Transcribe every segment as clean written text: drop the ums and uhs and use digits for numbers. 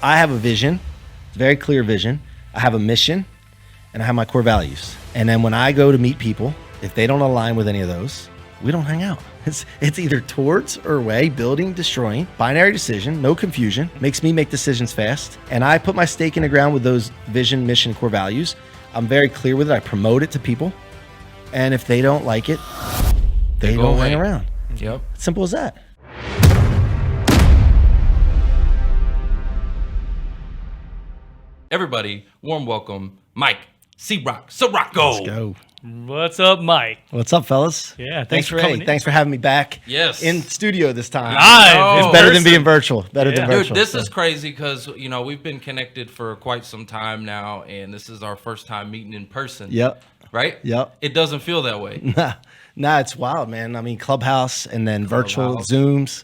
I have a vision, it's a very clear vision. I have a mission, and I have my core values. And then when I go to meet people, if they don't align with any of those, we don't hang out. It's either towards or away, building, destroying, binary decision, no confusion, makes me make decisions fast. And I put my stake in the ground with those vision, mission, core values. I'm very clear with it. I promote it to people. And if they don't like it, they don't hang around. Yep. Simple as that. Everybody, warm welcome, Mike C-Roc Ciorrocco. Let's go. What's up, Mike? What's up, fellas? Yeah, thanks for coming in. Thanks for having me back. Yes. In studio this time. Live. It's better than being virtual. Better than Dude, virtual. this is crazy because, you know, we've been connected for quite some time now, and this is our first time meeting in person. Yep. Right? Yep. It doesn't feel that way. Nah, it's wild, man. I mean, Clubhouse and then virtual Zooms.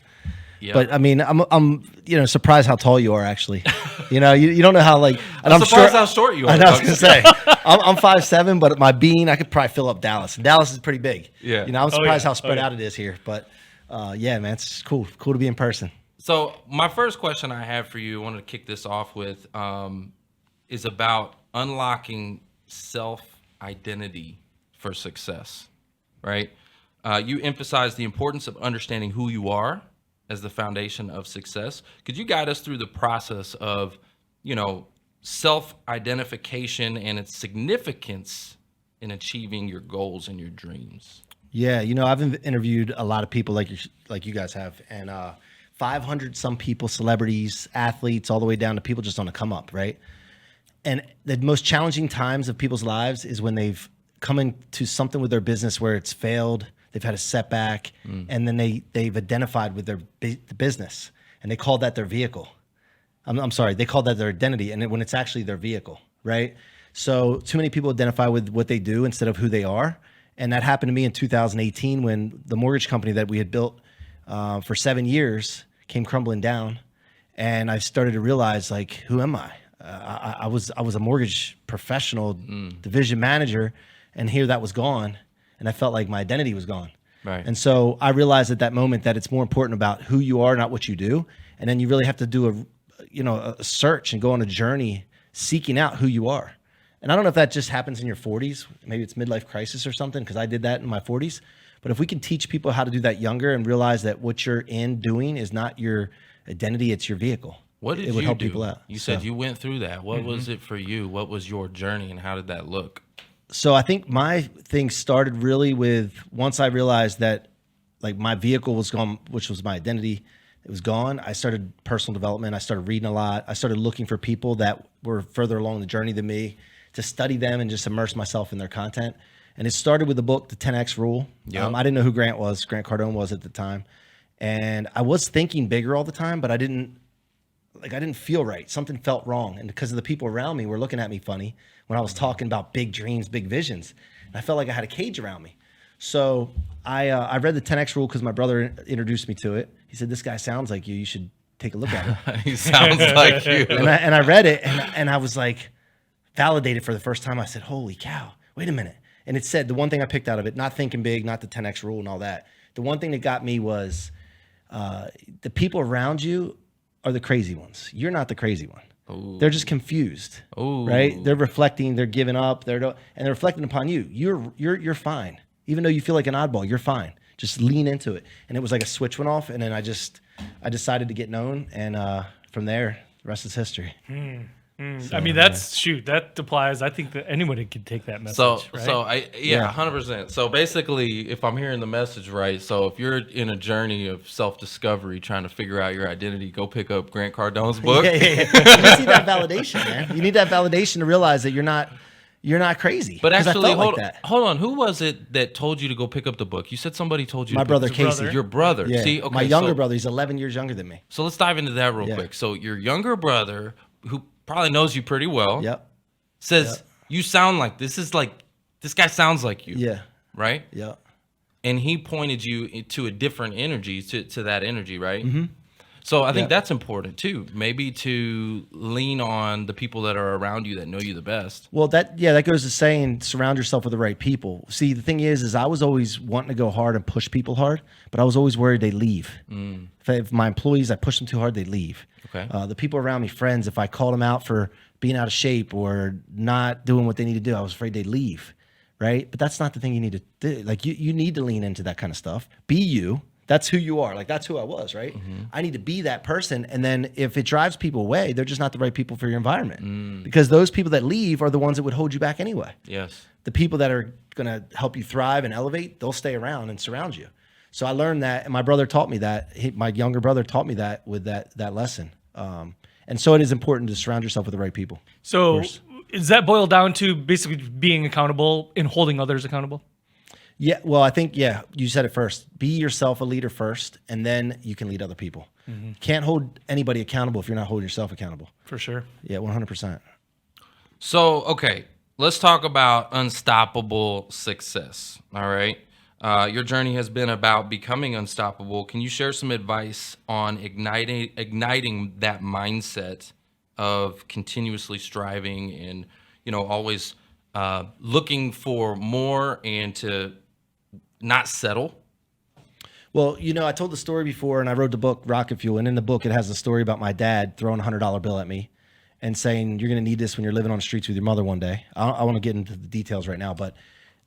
Yep. But I mean, I'm surprised how tall you are actually. You don't know how like. And I'm surprised how short you are. I know. I was gonna say I'm 5'7", but my bean I could probably fill up Dallas. And Dallas is pretty big. Yeah. I'm surprised how spread out it is here. But yeah, man, it's cool. Cool to be in person. So my first question I have for you, I wanted to kick this off with, is about unlocking self-identity for success, right? You emphasize the importance of understanding who you are as the foundation of success. Could you guide us through the process of, self-identification and its significance in achieving your goals and your dreams? Yeah, I've interviewed a lot of people like you guys have, and 500 some people, celebrities, athletes, all the way down to people just on a come up, right? And the most challenging times of people's lives is when they've come into something with their business where it's failed, they've had a setback, and then they've identified with the business, and they call that their vehicle. I'm sorry, they call that their identity, and when it's actually their vehicle, right? So too many people identify with what they do instead of who they are, and that happened to me in 2018 when the mortgage company that we had built for 7 years came crumbling down, and I started to realize, like, who am I? I was a mortgage professional, division manager, and here that was gone. And I felt like my identity was gone. Right. And so I realized at that moment that it's more important about who you are, not what you do. And then you really have to do a search and go on a journey seeking out who you are. And I don't know if that just happens in your 40s. Maybe it's midlife crisis or something, because I did that in my 40s. But if we can teach people how to do that younger and realize that what you're doing is not your identity, it's your vehicle. What did it would you help do? people out. You said you went through that. What was it for you? What was your journey, and how did that look? So I think my thing started really with once I realized that like my vehicle was gone, which was my identity, it was gone. I started personal development. I started reading a lot. I started looking for people that were further along the journey than me to study them and just immerse myself in their content. And it started with the book, The 10X Rule. Yep. I didn't know who Grant Cardone was at the time. And I was thinking bigger all the time, but I didn't feel right. Something felt wrong. And because of the people around me were looking at me funny when I was talking about big dreams, big visions. And I felt like I had a cage around me. So I read the 10X Rule because my brother introduced me to it. He said, this guy sounds like you. You should take a look at it. He sounds like you. And I read it, and I was like validated for the first time. I said, holy cow, wait a minute. And it said, the one thing I picked out of it, not thinking big, not the 10X Rule and all that. The one thing that got me was the people around you are the crazy ones. You're not the crazy one. Ooh. They're just confused, right? They're reflecting, they're giving up, and they're reflecting upon you. You're fine. Even though you feel like an oddball, you're fine. Just lean into it. And it was like a switch went off, and then I decided to get known, and from there, the rest is history. So, I mean, that applies. I think that anybody can take that message. Right? 100%. So basically, if I'm hearing the message right, so if you're in a journey of self-discovery, trying to figure out your identity, go pick up Grant Cardone's book. Yeah. You just need that validation, man. You need that validation to realize that you're not crazy. But actually, hold on. Who was it that told you to go pick up the book? You said somebody told you. My brother Casey. Your brother. Yeah. See, okay, my younger brother. He's 11 years younger than me. So let's dive into that real quick. So your younger brother, who probably knows you pretty well, says you sound like this guy sounds like you. Yeah. Right? Yeah. And he pointed you to a different energy, to that energy, right? Mm-hmm. So I think that's important too. Maybe to lean on the people that are around you that know you the best. Well, that goes to saying surround yourself with the right people. See, the thing is I was always wanting to go hard and push people hard, but I was always worried they leave. If my employees, I push them too hard, they leave. Okay. The people around me, friends, if I called them out for being out of shape or not doing what they need to do, I was afraid they'd leave, right? But that's not the thing you need to do. Like you need to lean into that kind of stuff. Be you. That's who you are. Like that's who I was, right? I need to be that person. And then if it drives people away, they're just not the right people for your environment. Because those people that leave are the ones that would hold you back anyway. Yes. The people that are going to help you thrive and elevate, they'll stay around and surround you. So I learned that, and my brother taught me that. My younger brother taught me that with that lesson. And so it is important to surround yourself with the right people. So does that boil down to basically being accountable and holding others accountable? Yeah, well, I think, you said it first. Be yourself a leader first, and then you can lead other people. Can't hold anybody accountable if you're not holding yourself accountable. For sure. Yeah, 100%. So, okay, let's talk about unstoppable success, all right? Your journey has been about becoming unstoppable. Can you share some advice on igniting that mindset of continuously striving and, always looking for more and to not settle? Well, I told the story before, and I wrote the book Rocket Fuel, and in the book it has a story about my dad throwing a $100 bill at me and saying, you're going to need this when you're living on the streets with your mother one day. I want to get into the details right now, but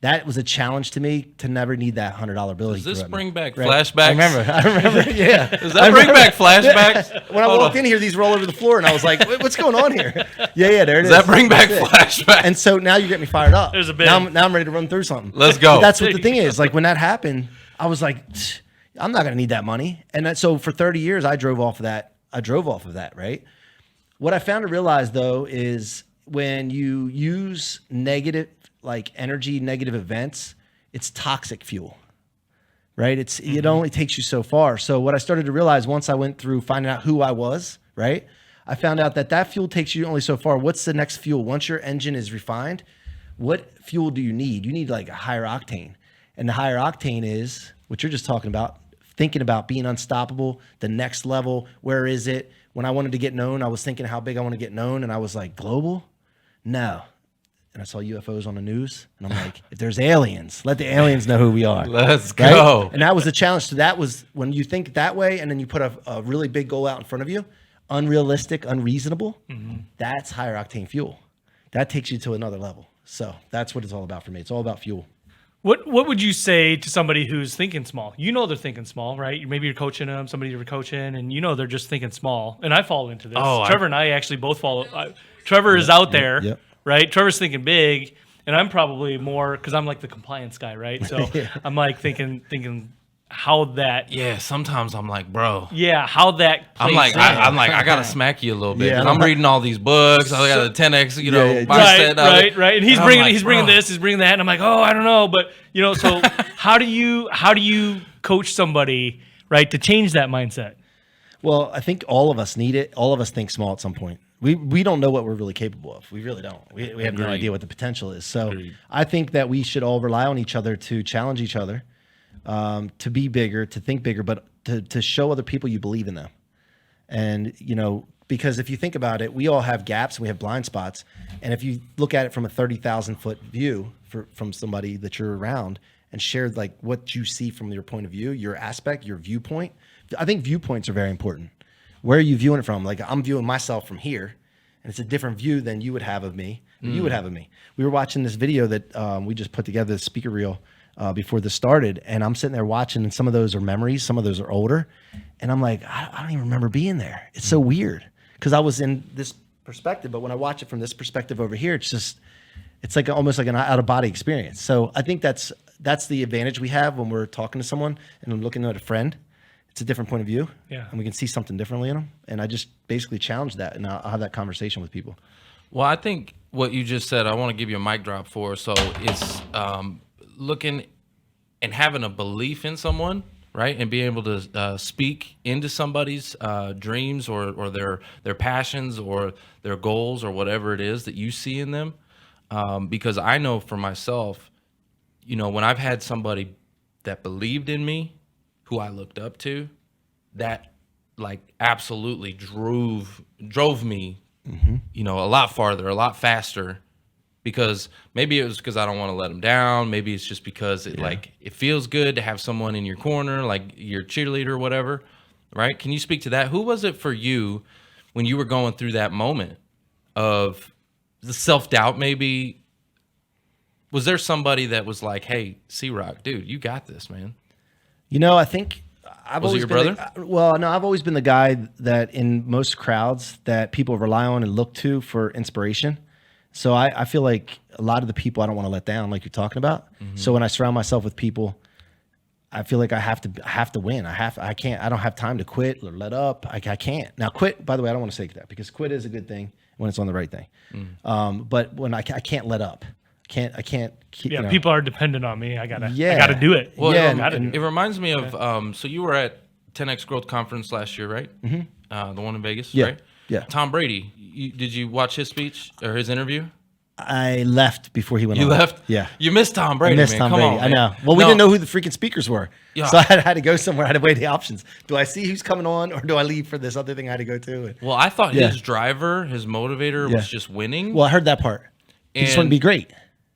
that was a challenge to me to never need that $100 bill. Does this bring back right. flashbacks? I remember, yeah. Does that bring back flashbacks? When I walked in here, these were all over the floor, and I was like, what's going on here? Yeah, there it is. Does that bring back flashbacks? And so now you get me fired up. There's a bit. Now I'm ready to run through something. Let's go. But that's what the thing is. Like when that happened, I was like, I'm not going to need that money. And so for 30 years, I drove off of that, right? What I found to realize, though, is when you use negative, like energy, negative events, it's toxic fuel, right? It only takes you so far. So what I started to realize once I went through finding out who I was, right? I found out that fuel takes you only so far. What's the next fuel? Once your engine is refined, what fuel do you need? You need like a higher octane. And the higher octane is what you're just talking about, thinking about being unstoppable, the next level. Where is it? When I wanted to get known, I was thinking how big I want to get known. And I was like, global? No. And I saw UFOs on the news, and I'm like, if there's aliens, let the aliens know who we are. Let's right? go. And that was the challenge. So that was when you think that way, and then you put a really big goal out in front of you, unrealistic, unreasonable, that's higher octane fuel. That takes you to another level. So that's what it's all about for me. It's all about fuel. What would you say to somebody who's thinking small? They're thinking small, right? Maybe you're coaching them, somebody you're coaching, and they're just thinking small. And I fall into this. Trevor and I actually both follow. Trevor is out there. Yep. Right? Trevor's thinking big, and I'm probably more because I'm like the compliance guy, right? So I'm like thinking how that. Yeah, sometimes I'm like, bro. Yeah, how that. I'm like, I gotta smack you a little bit. Yeah, I'm reading all these books. I got a 10x, mindset. Right. And he's and bringing like, he's bringing this, he's bringing that, and I'm like, oh, I don't know, but so how do you coach somebody, right, to change that mindset? Well, I think all of us need it. All of us think small at some point. We don't know what we're really capable of. We really don't. We have no idea what the potential is. So I think that we should all rely on each other to challenge each other, to be bigger, to think bigger, but to show other people you believe in them. And, because if you think about it, we all have gaps and we have blind spots. And if you look at it from a 30,000 foot view from somebody that you're around and share like what you see from your point of view, your aspect, your viewpoint, I think viewpoints are very important. Where are you viewing it from? Like I'm viewing myself from here, and it's a different view than you would have of me, or you would have of me. We were watching this video that we just put together, the speaker reel, before this started, and I'm sitting there watching, and some of those are memories, some of those are older, and I'm like, I don't even remember being there. It's so weird because I was in this perspective, but when I watch it from this perspective over here, it's like almost like an out of body experience. So I think that's the advantage we have when we're talking to someone and I'm looking at a friend. It's a different point of view, and we can see something differently in them. And I just basically challenge that, and I'll have that conversation with people. Well, I think what you just said, I want to give you a mic drop for. So it's looking and having a belief in someone, right, and being able to speak into somebody's dreams or their passions or their goals or whatever it is that you see in them. Because I know for myself, when I've had somebody that believed in me, who I looked up to, that like absolutely drove me, you know, a lot farther, a lot faster. Because maybe it was because I don't want to let them down. Maybe it's just because it feels good to have someone in your corner, like your cheerleader or whatever, right? Can you speak to that? Who was it for you when you were going through that moment of the self-doubt maybe? Was there somebody that was like, hey, C-Roc, dude, you got this, man? You know, I think I've Was it always your been brother? well, no, I've always been the guy that in most crowds that people rely on and look to for inspiration. So I feel like a lot of the people I don't want to let down, like you're talking about. So when I surround myself with people, I feel like I have to win. I don't have time to quit or let up. I can't. Now quit, by the way, I don't want to say that because quit is a good thing when it's on the right thing. But when I can't let up. I can't keep, Yeah, you know. people are dependent on me. I gotta Yeah. do it. Well, Yeah, it reminds me of, so you were at 10X Growth Conference last year, right? The one in Vegas, Yeah. right? Yeah. Tom Brady, did you watch his speech or his interview? I left before he went You on. left? Yeah. You missed Tom Brady, I missed man. Tom Come Brady. on, I man. know. Well, we No. didn't know who the freaking speakers were. Yeah. So I had to go somewhere. I had to weigh the options. Do I see who's coming on or do I leave for this other thing I had to go to? Well, I thought Yeah. his driver, his motivator Yeah. was just winning. Well, I heard that part. He just want to And- be great.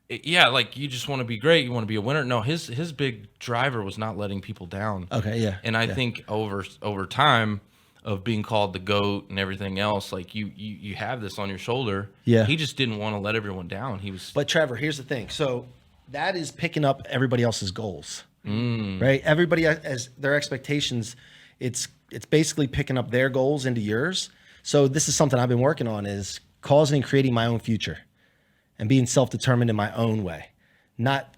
Yeah, like you just want to be great. You want to be a winner. No, his big driver was not letting people down. Okay, yeah. And I yeah. think over time of being called the GOAT and everything else, like you have this on your shoulder. Yeah. He just didn't want to let everyone down. He was But Trevor, here's the thing. So that is picking up everybody else's goals, right? Everybody has their expectations. It's basically picking up their goals into yours. So this is something I've been working on is causing and creating my own future and being self-determined in my own way, not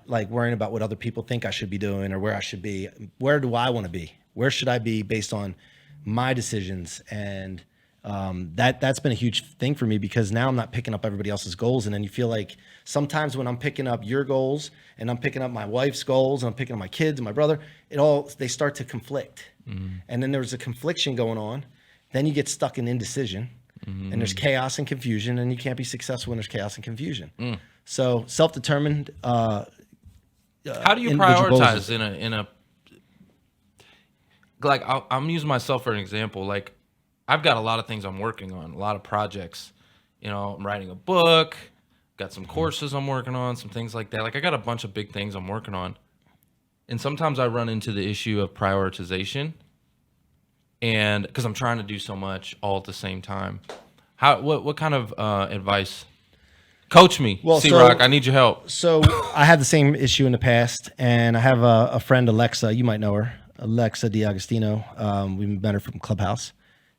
like worrying about what other people think I should be doing or where I should be. Where do I want to be? Where should I be based on my decisions? And that's been a huge thing for me because now I'm not picking up everybody else's goals. And then you feel like sometimes when I'm picking up your goals and I'm picking up my wife's goals and I'm picking up my kids and my brother, they start to conflict. And then there's a confliction going on. Then you get stuck in indecision and there's chaos and confusion and you can't be successful when there's chaos and confusion. So self-determined. How do you individual goals prioritize in a like I'm using myself for an example. Like I've got a lot of things I'm working on, a lot of projects. You know, I'm writing a book, got some courses I'm working on, some things like that. Like I got a bunch of big things I'm working on. And sometimes I run into the issue of prioritization. And because I'm trying to do so much all at the same time. What kind of advice? Coach me, Well, C-Roc. I need your help. So I had the same issue in the past, and I have a friend, Alexa. You might know her, Alexa D'Agostino. We met her from Clubhouse,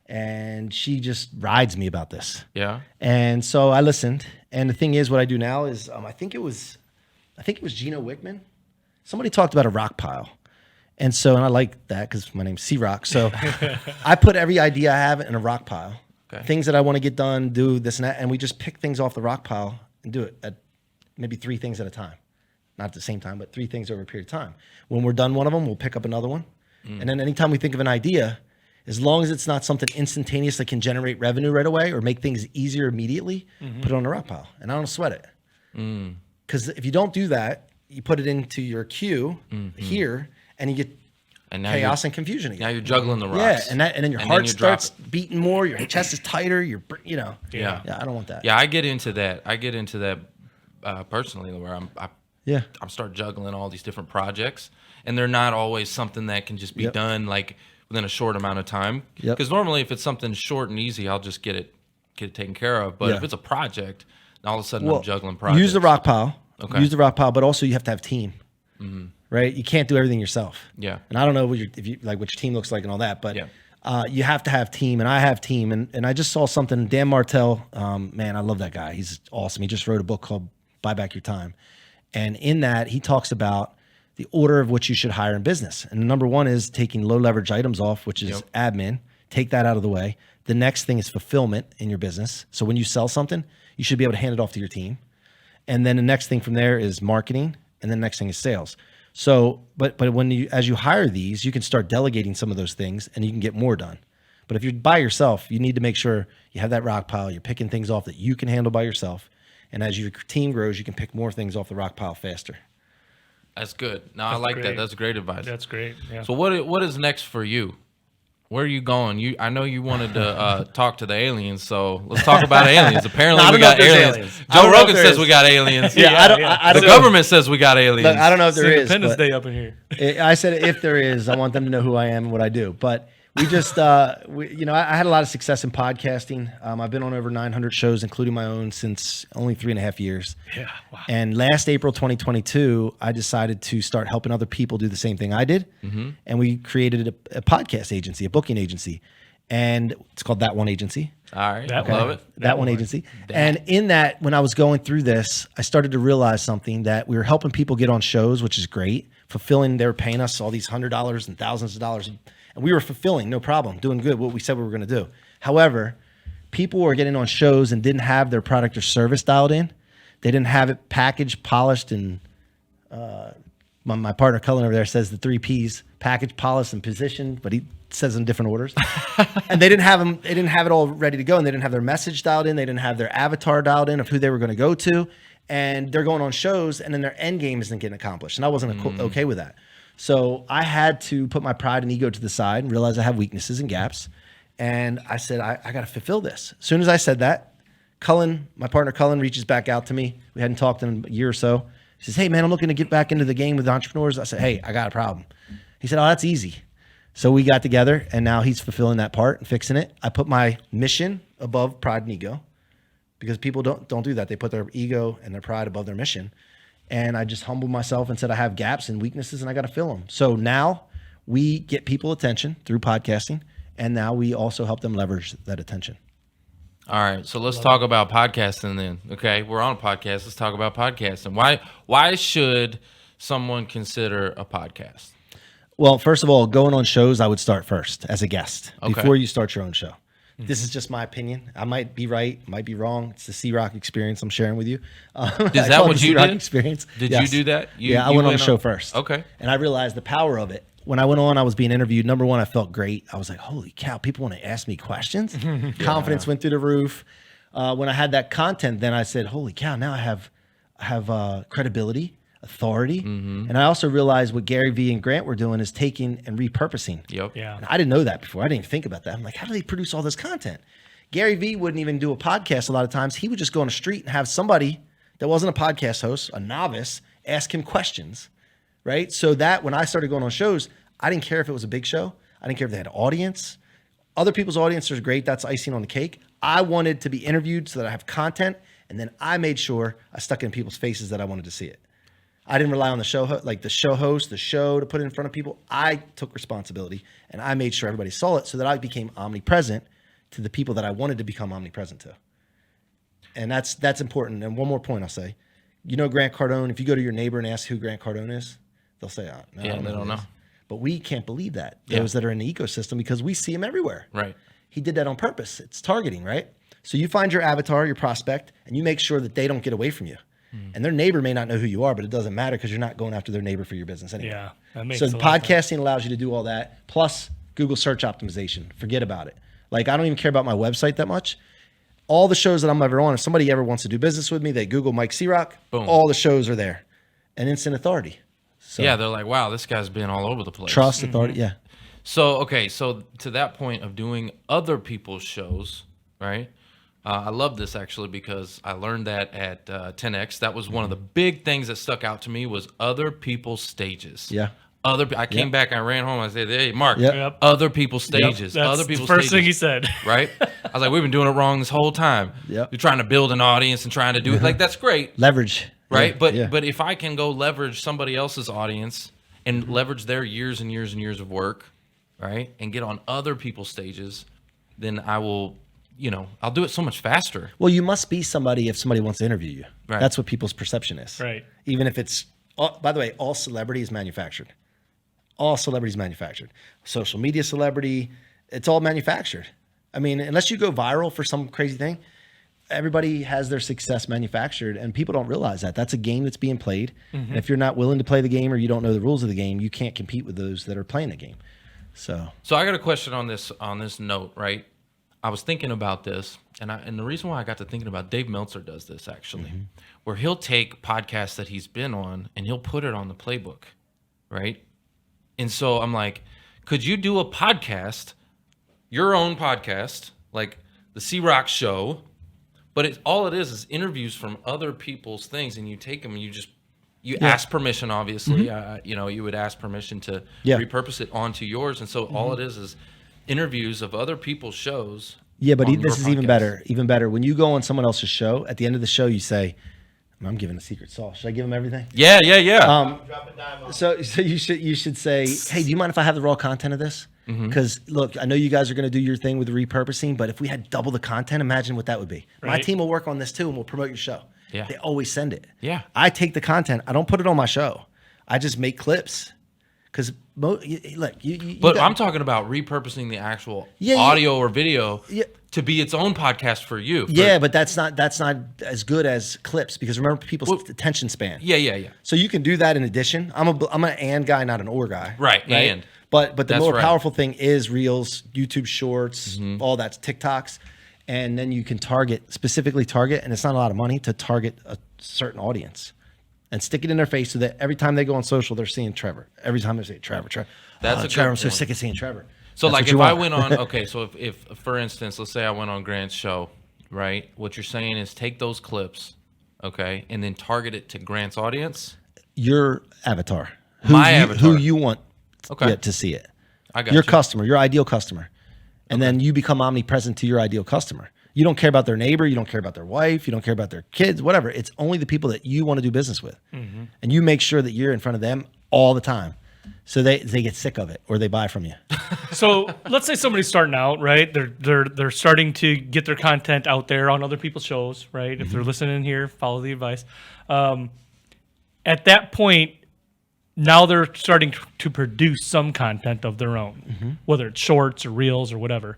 and she just rides me about this. Yeah. And so I listened. And the thing is, what I do now is, I think it was Gino Wickman. Somebody talked about a rock pile, and I like that because my name's C-Roc. So I put every idea I have in a rock pile. Okay. Things that I want to get done, do this and that, and we just pick things off the rock pile and do it at maybe 3 things at a time. Not at the same time, but 3 things over a period of time. When we're done one of them, we'll pick up another one. And then anytime we think of an idea, as long as it's not something instantaneous that can generate revenue right away or make things easier immediately, put it on the rock pile. And I don't sweat it. Because if you don't do that, you put it into your queue here and you get And now chaos and confusion again. Now you're juggling the rocks. Yeah, and then your heart you drop starts beating more. Your chest is tighter. Yeah. Yeah, I don't want that. Yeah, I get into that. Personally, where Yeah. I'm start juggling all these different projects, and they're not always something that can just be Yep. done like within a short amount of time. Yep. Because normally, if it's something short and easy, I'll just get it taken care of. But Yeah. if it's a project, all of a sudden I'm juggling projects. Use the rock pile. Okay. Use the rock pile, but also you have to have team. Right? You can't do everything yourself. Yeah. And I don't know what your team looks like and all that, but Yeah. you have to have team, and I have team. And I just saw something. Dan Martell, man, I love that guy. He's awesome. He just wrote a book called Buy Back Your Time, and in that he talks about the order of which you should hire in business. And number 1 is taking low leverage items off, which is admin. Take that out of the way. The next thing is fulfillment in your business. So when you sell something, you should be able to hand it off to your team. And then the next thing from there is marketing, and then the next thing is sales. So, but as you hire these, you can start delegating some of those things, and you can get more done. But if you're by yourself, you need to make sure you have that rock pile. You're picking things off that you can handle by yourself, and as your team grows, you can pick more things off the rock pile faster. That's good. No, I like that. great. That's great advice. That's great. Yeah. So what is next for you? Where are you going? I know you wanted to talk to the aliens, so let's talk about aliens. Apparently, No, I we don't know got if there's aliens. aliens. I Joe don't know if Rogan there says is. we got aliens. Yeah, I The don't know. government says we got aliens. Look, I don't know if It's there is. Independence but Day up in here. I said if there is, I want them to know who I am and what I do. But we just, I had a lot of success in podcasting. I've been on over 900 shows, including my own, since only 3.5 years. Yeah. Wow. And last April 2022, I decided to start helping other people do the same thing I did. And we created a podcast agency, a booking agency. And it's called That One Agency. All right, That I love one. it. That One Agency. And in that, when I was going through this, I started to realize something, that we were helping people get on shows, which is great, fulfilling. They were paying us all these $100 and thousands of dollars. And we were fulfilling, no problem, doing good, what we said we were going to do. However, people were getting on shows and didn't have their product or service dialed in. They didn't have it packaged, polished, and my partner Cullen over there says the 3 Ps: packaged, polished, and positioned, but he says in different orders. And they didn't have them. They didn't have it all ready to go, and they didn't have their message dialed in. They didn't have their avatar dialed in of who they were going to go to, and they're going on shows, and then their end game isn't getting accomplished. And I wasn't okay with that. So I had to put my pride and ego to the side and realize I have weaknesses and gaps. And I said, I got to fulfill this. As soon as I said that, Cullen, my partner Cullen, reaches back out to me. We hadn't talked in a year or so. He says, hey, man, I'm looking to get back into the game with entrepreneurs. I said, hey, I got a problem. He said, oh, that's easy. So we got together, and now he's fulfilling that part and fixing it. I put my mission above pride and ego, because people don't do that. They put their ego and their pride above their mission. And I just humbled myself and said I have gaps and weaknesses, and I got to fill them. So now we get people attention through podcasting, and now we also help them leverage that attention. All right, so let's talk about podcasting then. Okay, we're on a podcast. Let's talk about podcasting. Why should someone consider a podcast? Well, first of all, going on shows, I would start first as a guest before you start your own show. This is just my opinion. I might be right, might be wrong. It's the C-Roc experience I'm sharing with you. Is that what you did? Experience. Did Yes. you do that? I went on the show first. Okay. And I realized the power of it. When I went on, I was being interviewed. Number one, I felt great. I was like, holy cow, people want to ask me questions. Confidence went through the roof. When I had that content, then I said, holy cow, now I have credibility, authority. And I also realized what Gary Vee and Grant were doing is taking and repurposing. Yep. Yeah. And I didn't know that before. I didn't even think about that. I'm like, how do they produce all this content? Gary Vee wouldn't even do a podcast a lot of times. He would just go on the street and have somebody that wasn't a podcast host, a novice, ask him questions, right? So that when I started going on shows, I didn't care if it was a big show. I didn't care if they had an audience. Other people's audience is great. That's icing on the cake. I wanted to be interviewed so that I have content, and then I made sure I stuck it in people's faces that I wanted to see it. I didn't rely on the show, like the show host, the show to put it in front of people. I took responsibility, and I made sure everybody saw it so that I became omnipresent to the people that I wanted to become omnipresent to. And that's important. And one more point I'll say. You know Grant Cardone, if you go to your neighbor and ask who Grant Cardone is, they'll say, oh, no, Yeah, they don't know. But we can't believe that, Yeah. those that are in the ecosystem, because we see him everywhere. Right. He did that on purpose. It's targeting, right? So you find your avatar, your prospect, and you make sure that they don't get away from you. And their neighbor may not know who you are, but it doesn't matter because you're not going after their neighbor for your business anyway. Yeah, that makes So a lot of sense. podcasting allows you to do all that, plus Google search optimization. Forget about it. Like, I don't even care about my website that much. All the shows that I'm ever on, if somebody ever wants to do business with me, they Google Mike C-Roc, Boom. all the shows are there. And instant authority. So Yeah, they're like, wow, this guy's been all over the place. trust, authority, yeah. So, okay, so to that point of doing other people's shows, right? I love this actually because I learned that at 10X. That was one of the big things that stuck out to me was other people's stages. Yeah. I came back, I ran home, I said, hey, Mark, Yep. other people's stages. That's Other the people's first stages. thing he said. Right? I was like, we've been doing it wrong this whole time. Yep. You're trying to build an audience and trying to do it. Like, that's great. Leverage. Right. Yeah, But if I can go leverage somebody else's audience and leverage their years and years and years of work, right, and get on other people's stages, then I will, I'll do it so much faster. Well, you must be somebody if somebody wants to interview you. Right. That's what people's perception is. Right. Even if it's, by the way, all celebrity is manufactured. All celebrities manufactured. Social media celebrity, it's all manufactured. I mean, unless you go viral for some crazy thing, everybody has their success manufactured, and people don't realize that. That's a game that's being played. And if you're not willing to play the game or you don't know the rules of the game, you can't compete with those that are playing the game. So I got a question on this note, right? I was thinking about this, and the reason why I got to thinking about Dave Meltzer does this actually, where he'll take podcasts that he's been on and he'll put it on the playbook, right? And so I'm like, could you do a podcast your own podcast, like the C-Roc Show, but all it is interviews from other people's things, and you take them and you ask permission, obviously. You would ask permission to repurpose it onto yours, and so all it is interviews of other people's shows. Yeah, but this is even better. Even better. When you go on someone else's show, at the end of the show, you say, I'm giving a secret sauce. Should I give them everything? Yeah. So you should say, hey, do you mind if I have the raw content of this? Because look, I know you guys are going to do your thing with the repurposing, but if we had double the content, imagine what that would be. Right. My team will work on this too, and we'll promote your show. Yeah. They always send it. Yeah. I take the content. I don't put it on my show. I just make clips. Because look, but I'm talking about repurposing the actual audio or video to be its own podcast for you. But that's not as good as clips, because remember people's attention span. Yeah. So you can do that in addition. I'm an and guy, not an or guy. Right? And but the more powerful thing is Reels, YouTube Shorts, all that's TikToks, and then you can specifically target, and it's not a lot of money to target a certain audience. And stick it in their face so that every time they go on social, they're seeing Trevor. Every time they say Trevor. That's Trevor. I'm so sick of seeing Trevor. So that's like if I went on, so if for instance, let's say I went on Grant's show, right? What you're saying is take those clips, okay, and then target it to Grant's audience. Your avatar. Avatar. Who you want to see it. I got your customer, your ideal customer. And then you become omnipresent to your ideal customer. You don't care about their neighbor. You don't care about their wife. You don't care about their kids, whatever. It's only the people that you want to do business with. And you make sure that you're in front of them all the time. So they get sick of it or they buy from you. So let's say somebody's starting out, right? They're starting to get their content out there on other people's shows, right? If they're listening here, follow the advice. At that point, now they're starting to produce some content of their own, whether it's shorts or reels or whatever.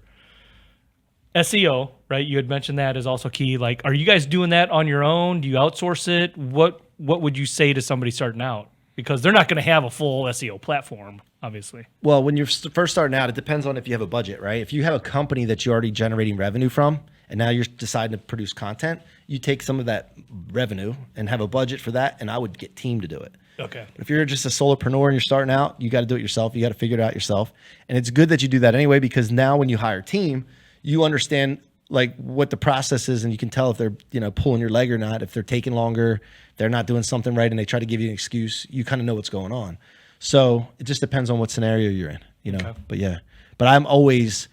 SEO, right? You had mentioned that is also key. Like, are you guys doing that on your own? Do you outsource it? What would you say to somebody starting out? Because they're not going to have a full SEO platform, obviously. Well, when you're first starting out, it depends on if you have a budget, right? If you have a company that you're already generating revenue from, and now you're deciding to produce content, you take some of that revenue and have a budget for that, and I would get team to do it. Okay. But if you're just a solopreneur and you're starting out, you got to do it yourself. You got to figure it out yourself. And it's good that you do that anyway, because now when you hire a team, you understand like what the process is, and you can tell if they're, pulling your leg or not. If they're taking longer, they're not doing something right, and they try to give you an excuse, you kind of know what's going on. So it just depends on what scenario you're in, Okay. But I'm always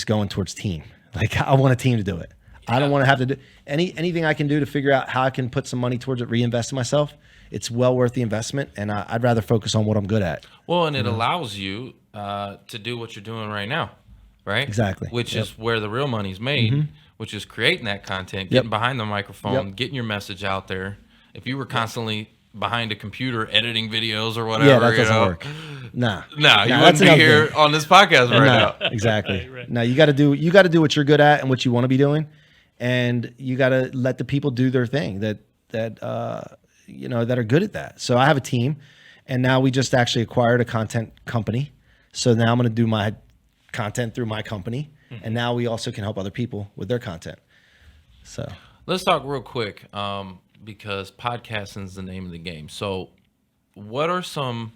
going towards team. Like I want a team to do it. Yeah. I don't want to have to do anything I can do to figure out how I can put some money towards it, reinvest in myself. It's well worth the investment, and I'd rather focus on what I'm good at. Well, and it allows you to do what you're doing right now. Right? Exactly. Which is where the real money's made, which is creating that content, getting behind the microphone, getting your message out there. If you were constantly behind a computer editing videos or whatever, that doesn't work. Nah, you wouldn't be here on this podcast now. Exactly. Right. No, you got to do what you're good at and what you want to be doing, and you got to let the people do their thing that are good at that. So I have a team, and now we just actually acquired a content company. So now I'm going to do my content through my company, and now we also can help other people with their content. So let's talk real quick, because podcasting is the name of the game. So what are some,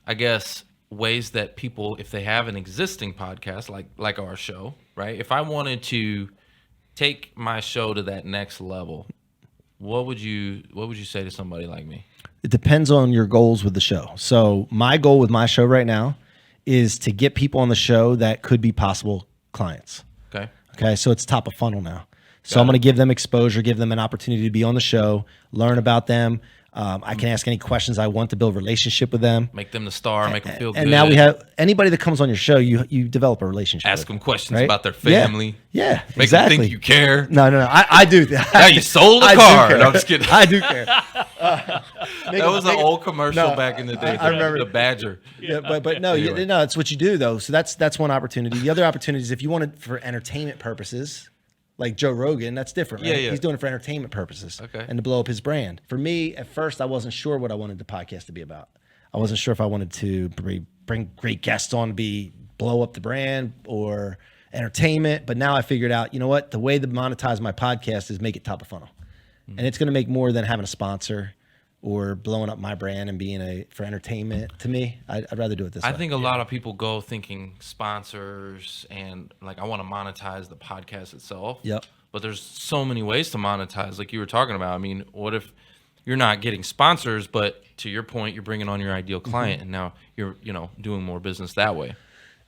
I guess, ways that people, if they have an existing podcast like our show, right? If I wanted to take my show to that next level, what would you say to somebody like me? It depends on your goals with the show. So my goal with my show right now is to get people on the show that could be possible clients. Okay. So it's top of funnel now. So I'm going to give them exposure, give them an opportunity to be on the show, learn about them. I can ask any questions I want to build a relationship with them. Make them the star, make them feel good. And now we have anybody that comes on your show, you develop a relationship Ask them questions right? about their family. Yeah, Make them think you care. No. I do. Now you sold a car. No, I'm just kidding. I do care. That was an old commercial back in the day. I remember the Badger. Yeah, but no, anyway. No, it's what you do though. So that's one opportunity. The other opportunity is if you want it for entertainment purposes. Like Joe Rogan, that's different, right? Yeah. He's doing it for entertainment purposes and to blow up his brand. For me, at first, I wasn't sure what I wanted the podcast to be about. I wasn't sure if I wanted to bring great guests on to blow up the brand or entertainment. But now I figured out, you know what? The way to monetize my podcast is make it top of funnel. And it's going to make more than having a sponsor or blowing up my brand and being for entertainment. To me, I'd rather do it this way. I think a lot of people go thinking sponsors and like, I want to monetize the podcast itself. Yep. But there's so many ways to monetize, like you were talking about. I mean, what if you're not getting sponsors, but to your point, you're bringing on your ideal client, and now you're, doing more business that way.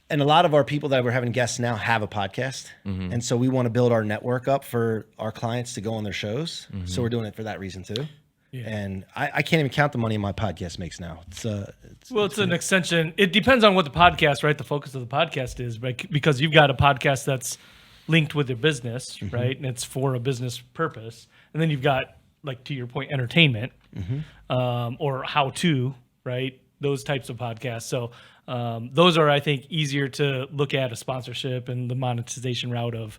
And a lot of our people that we're having guests now have a podcast. And so we want to build our network up for our clients to go on their shows. So we're doing it for that reason too. Yeah. And I can't even count the money my podcast makes now. It's an extension. It depends on what the podcast, right? The focus of the podcast is, right? Because you've got a podcast that's linked with your business, right? And it's for a business purpose. And then you've got, like, to your point, entertainment, or how to, right? Those types of podcasts. So those are, I think, easier to look at a sponsorship and the monetization route of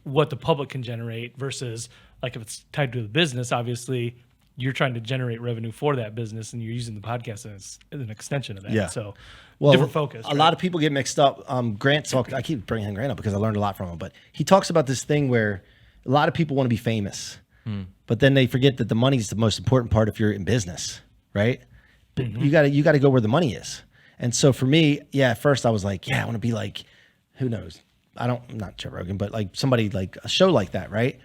what the public can generate versus, like, if it's tied to the business, obviously you're trying to generate revenue for that business and you're using the podcast as an extension of that. Yeah. So well, different focus. A lot of people get mixed up. Grant talked, I keep bringing Grant up because I learned a lot from him, but he talks about this thing where a lot of people want to be famous, but then they forget that the money is the most important part if you're in business, right? You got to go where the money is. And so for me, at first I was like, I want to be like, who knows? I'm not Joe Rogan, but like somebody like a show like that, right?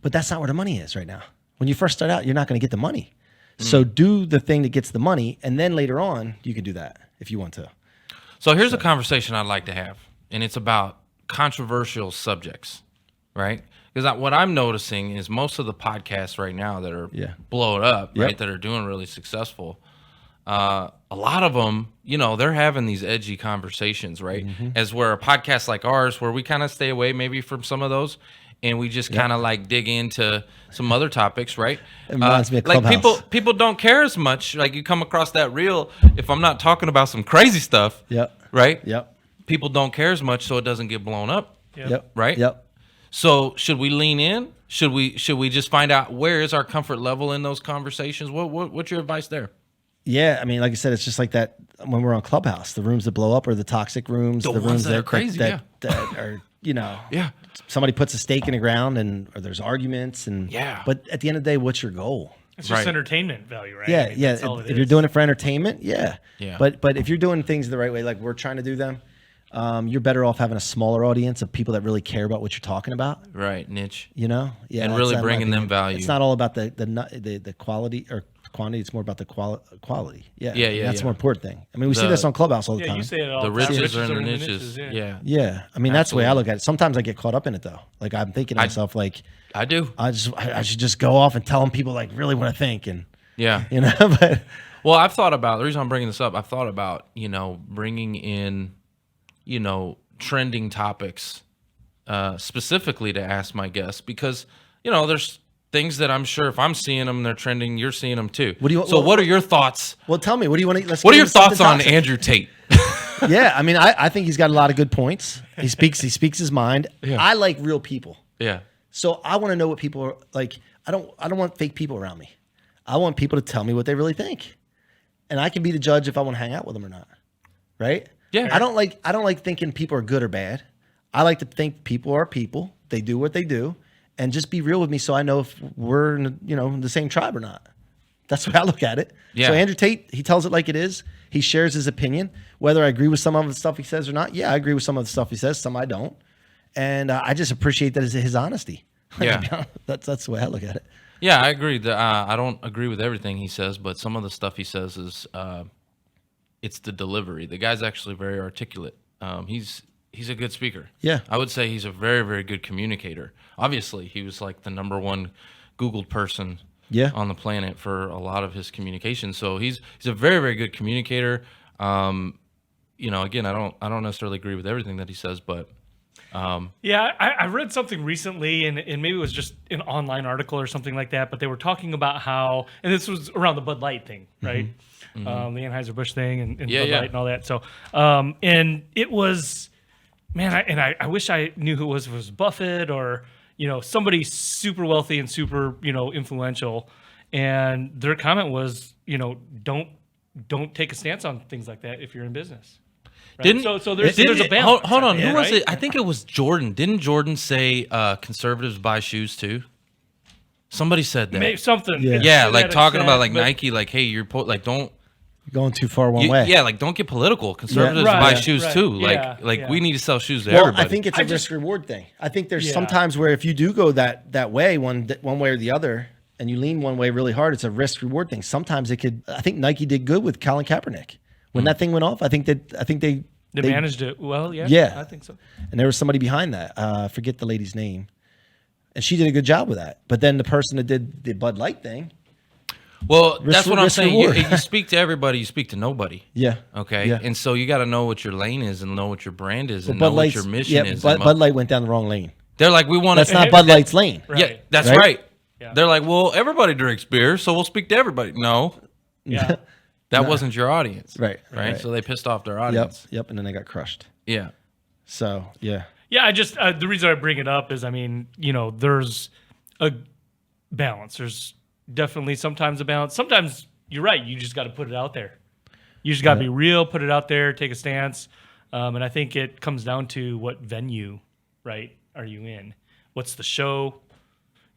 But that's not where the money is right now. When you first start out, you're not going to get the money. So do the thing that gets the money, and then later on, you can do that if you want to. So here's a conversation I'd like to have, and it's about controversial subjects, right? Because what I'm noticing is most of the podcasts right now that are blowing up, right, that are doing really successful, a lot of them, they're having these edgy conversations, right? As where a podcast like ours, where we kind of stay away maybe from some of those, and we just kind of like dig into some other topics, right? It reminds me of like Clubhouse. people don't care as much. Like you come across that reel, if I'm not talking about some crazy stuff, right? People don't care as much, so it doesn't get blown up, right? So should we lean in? Should we just find out where is our comfort level in those conversations? What's your advice there? Yeah, I mean, like I said, it's just like that when we're on Clubhouse. The rooms that blow up are the toxic rooms, the ones rooms that are crazy, that are somebody puts a stake in the ground or there's arguments but at the end of the day, what's your goal? It's just entertainment value, right? Yeah, if you're doing it for entertainment, but if you're doing things the right way, like we're trying to do them, you're better off having a smaller audience of people that really care about what you're talking about. Right, niche. And really bringing them value. It's not all about the quality or quantity. It's more about the quality. That's the more important thing. I mean, we see this on Clubhouse all the time. You say it all the the time. riches are in the niches. Yeah. I mean, that's the way I look at it. Sometimes I get caught up in it though. Like I'm thinking to myself, like I do. I should just go off and tell people like really what I think and but well, I've thought about the reason I'm bringing this up. I've thought about bringing in trending topics specifically to ask my guests because there's things that I'm sure if I'm seeing them, they're trending. You're seeing them too. What are your thoughts? Well, tell me. What do you want to? What are your thoughts on Andrew Tate? I mean, I think he's got a lot of good points. He speaks his mind. I like real people. So I want to know what people are like. I don't want fake people around me. I want people to tell me what they really think, and I can be the judge if I want to hang out with them or not. Right? Yeah. I don't like thinking people are good or bad. I like to think people are people. They do what they do. And just be real with me so I know if we're in the same tribe or not. That's the way I look at it. So Andrew Tate, he tells it like it is. He shares his opinion. Whether I agree with some of the stuff he says or not, I agree with some of the stuff he says. Some I don't. And I just appreciate that as his honesty. That's the way I look at it. Yeah, I agree. I don't agree with everything he says, but some of the stuff he says is it's the delivery. The guy's actually very articulate. He's a good speaker. Yeah. I would say he's a very, very good communicator. Obviously, he was like the number one Googled person on the planet for a lot of his communication. So he's a very, very good communicator. Again, I don't necessarily agree with everything that he says, but I read something recently, and maybe it was just an online article or something like that, but they were talking about how, and this was around the Bud Light thing, right? The Anheuser-Busch thing and Bud Light and all that. So, and it was, man, I wish I knew who it was. If it was Buffett or somebody super wealthy and super influential, and their comment was don't take a stance on things like that if you're in business. Right? So there's a balance. Hold on, who was right? it? I think it was Jordan. Didn't Jordan say conservatives buy shoes too? Somebody said that. Maybe something. Yeah. Yeah, To like that talking about extent, like but- Nike, like, hey, like don't. You're going too far one way. Yeah, like don't get political. Conservatives Right, buy yeah, shoes right. too. Yeah, Like yeah. we need to sell shoes to Well, everybody. I think it's a I just- risk reward thing. I think there's Yeah. sometimes where if you do go that way, one way or the other, and you lean one way really hard, it's a risk reward thing. Sometimes it could. I think Nike did good with Colin Kaepernick when that thing went off. I think they managed it well. Yeah. Yeah. I think so. and there was somebody behind that. I forget the lady's name, and she did a good job with that. But then the person that did the Bud Light thing, well, that's what I'm risk saying. You, reward. you speak to everybody, you speak to nobody. yeah, Okay, yeah. and so you got to know what your lane is and know what your brand is and Bud know what Light's- your mission yeah, is. Bud Light went down the wrong lane. They're like, we want That's to. not Bud Light's lane. Right. Yeah, that's Right? right. Yeah. They're like, well, everybody drinks beer, so we'll speak to everybody. No, Yeah. that wasn't your audience. Right, Right. right. So they pissed off their Yep, audience. yep. And then they got crushed. Yeah. So yeah, Yeah, I just the reason I bring it up is, I mean, there's a balance. There's definitely sometimes a balance. Sometimes you're right. You just got to put it out there. You just got to be real, put it out there, take a stance. And I think it comes down to what venue, right, are you in? What's the show?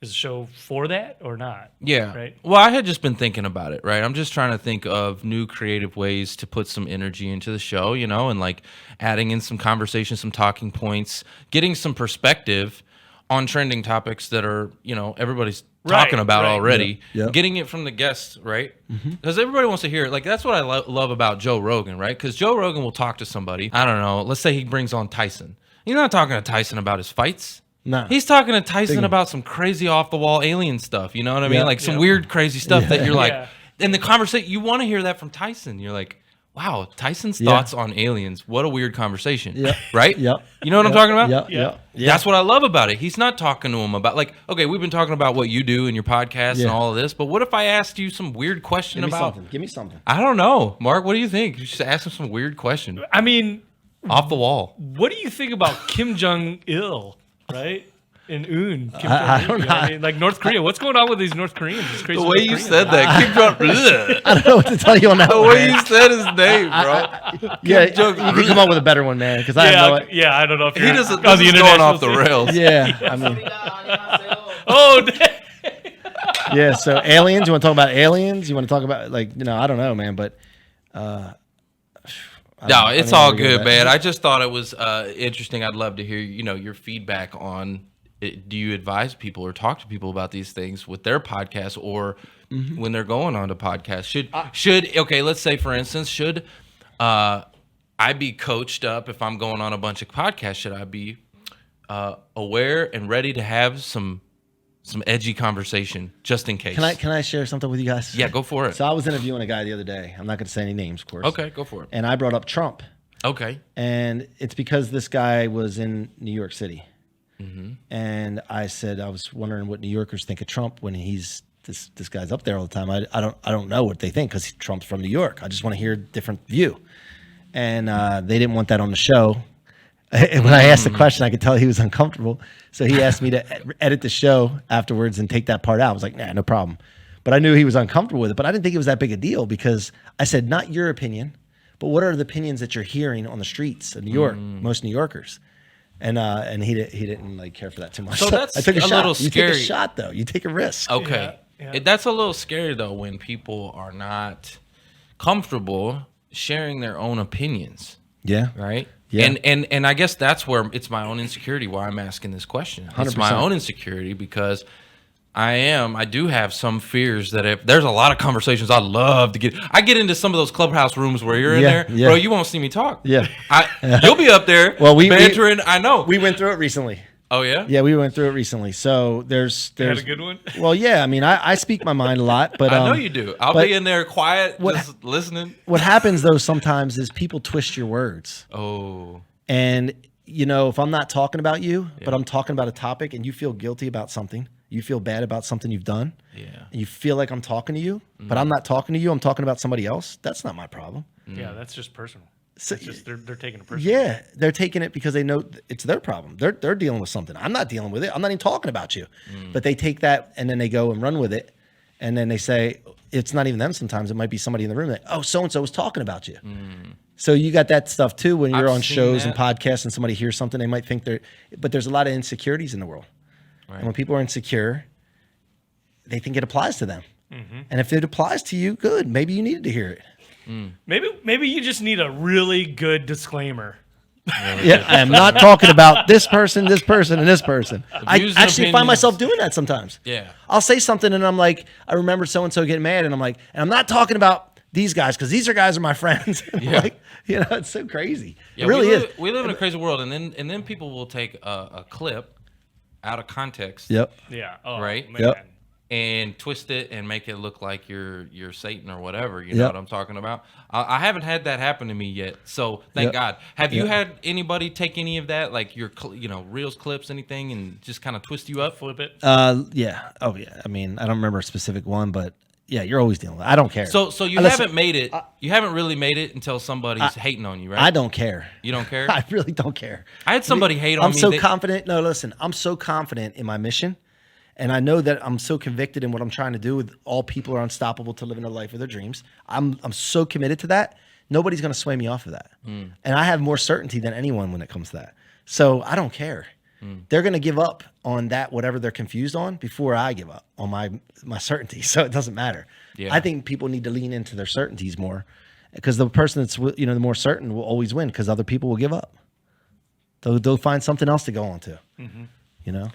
Is the show for that or not? Yeah. Right. Well, I had just been thinking about it, right? I'm just trying to think of new creative ways to put some energy into the show, and like adding in some conversation, some talking points, getting some perspective on trending topics that are, everybody's talking about right. already. Yeah, yeah. Getting it from the guests, right? Because everybody wants to hear it. Like, that's what I love about Joe Rogan, right? Because Joe Rogan will talk to somebody. I don't know. Let's say he brings on Tyson. You're not talking to Tyson about his fights. no, He's talking to Tyson about some crazy off the wall alien stuff. You know what I mean? Yeah. Like some weird, crazy stuff that you're like, Yeah. in the conversation, you want to hear that from Tyson. You're like, wow, Tyson's Yeah. thoughts on aliens. What a weird conversation. Yep. Right? Yep. You know what I'm talking about? Yep, Yeah. yep, yeah. That's what I love about it. He's not talking to him about, like, okay, we've been talking about what you do in your podcast and Yeah. all of this, but what if I asked you some weird question Give me about, something. Give me something. I don't know. Mark, what do you think? You should ask him some weird question I mean, off the wall. what do you think about Kim Jong-il, right? And Kim I Jong-un, don't know. I mean, like North Korea. What's going on with these North Koreans? It's crazy. The way you North said Koreans. that, Kim Jong, I don't know what to tell you on that the one. way man. you said his name, bro. Yeah, Jong- you can come up with a better one, man. Because I have no. Yeah, I don't know if He you're doesn't. on This the is going international off the scene. rails. Yeah, I mean, Oh, dang. yeah. So aliens. You want to talk about aliens? You want to talk about I don't know, man. But No, it's don't all know where to go good, with man. that. I just thought it was interesting. I'd love to hear, your feedback on it. Do you advise people or talk to people about these things with their podcasts or when they're going on to podcasts? Should okay, let's say for instance, should I be coached up if I'm going on a bunch of podcasts? Should I be aware and ready to have some edgy conversation just in case? Can I share something with you guys? Yeah, go for it. So I was interviewing a guy the other day. I'm not going to say any names, of course. Okay, go for it. And I brought up Trump, Okay. and it's because this guy was in New York City, Mm-hmm. and I said I was wondering what New Yorkers think of Trump when he's this guy's up there all the time. I don't know what they think because Trump's from New York. I just want to hear a different view, and they didn't want that on the show. And when I asked the question, I could tell he was uncomfortable. So he asked me to edit the show afterwards and take that part out. I was like, nah, no problem. But I knew he was uncomfortable with it. But I didn't think it was that big a deal because I said, not your opinion, but what are the opinions that you're hearing on the streets of New York, most New Yorkers? And he didn't like care for that too much. So that's I took a a shot. little You scary. take a shot though. You take a risk. Okay. Yeah. That's a little scary though when people are not comfortable sharing their own opinions, Yeah. right? Yeah. And I guess that's where it's my own insecurity why I'm asking this question. It's my 100%. own insecurity because I do have some fears that if there's a lot of conversations I'd love to get. I get into some of those clubhouse rooms where you're in Yeah, there, yeah. bro. You won't see me talk. Yeah. You'll be up there. Well, we bantering. I know. We went through it recently. Oh yeah. Yeah, we went through it recently. So there's You had a good one? Well, yeah. I mean, I speak my mind a lot, but I know you do. I'll but be in there quiet, what- just listening. what happens though sometimes is people twist your words. Oh. And if I'm not talking about you, but I'm talking about a topic and you feel guilty about something, you feel bad about something you've done, Yeah. and you feel like I'm talking to you, but I'm not talking to you, I'm talking about somebody else, that's not my problem. Yeah, that's just personal. So, It's just they're taking it personal. yeah, they're taking it because they know it's their problem. They're dealing with something. I'm not dealing with it. I'm not even talking about you. But they take that and then they go and run with it. And then they say, it's not even them sometimes. It might be somebody in the room that, oh, so-and-so was talking about you. So you got that stuff too when you're I've on seen shows that. and podcasts and somebody hears something, they might think but there's a lot of insecurities in the world. Right. And when people are insecure, they think it applies to them. And if it applies to you, good. Maybe you needed to hear it. Maybe you just need a really good disclaimer. Yeah, I am not talking about this person, and this person. I Views and actually find opinions. myself doing that sometimes. Yeah. I'll say something and I'm like, I remember so-and-so getting mad, and I'm like, and I'm not talking about these guys because these guys are my friends. Yeah. Like, you know, it's so crazy. Yeah, it really is. We live in a crazy world, and then people will take a clip out of context. Yep. Yeah. Oh, Right? Man. Yep. And twist it and make it look like you're Satan or whatever. You know Yep. what I'm talking about? I haven't had that happen to me yet, so thank Yep. God. Have you Yep. had anybody take any of that, like your reels, clips, anything, and just kind of twist you up? Flip it. Yeah. Oh, yeah. I mean, I don't remember a specific one, but yeah, you're always dealing with it. I don't care. So you Listen, haven't made it. You haven't really made it until somebody's hating on you, right? I don't care. You don't care? I really don't care. I had somebody hate on I'm me. so that- confident. No, listen, I'm so confident in my mission. And I know that I'm so convicted in what I'm trying to do. With all people are unstoppable to living a life of their dreams. I'm so committed to that. Nobody's going to sway me off of that. And I have more certainty than anyone when it comes to that. So I don't care. They're going to give up on that, whatever they're confused on, before I give up on my certainty. So it doesn't matter. Yeah. I think people need to lean into their certainties more, because the person that's, the more certain will always win, because other people will give up. They'll find something else to go on to. You know?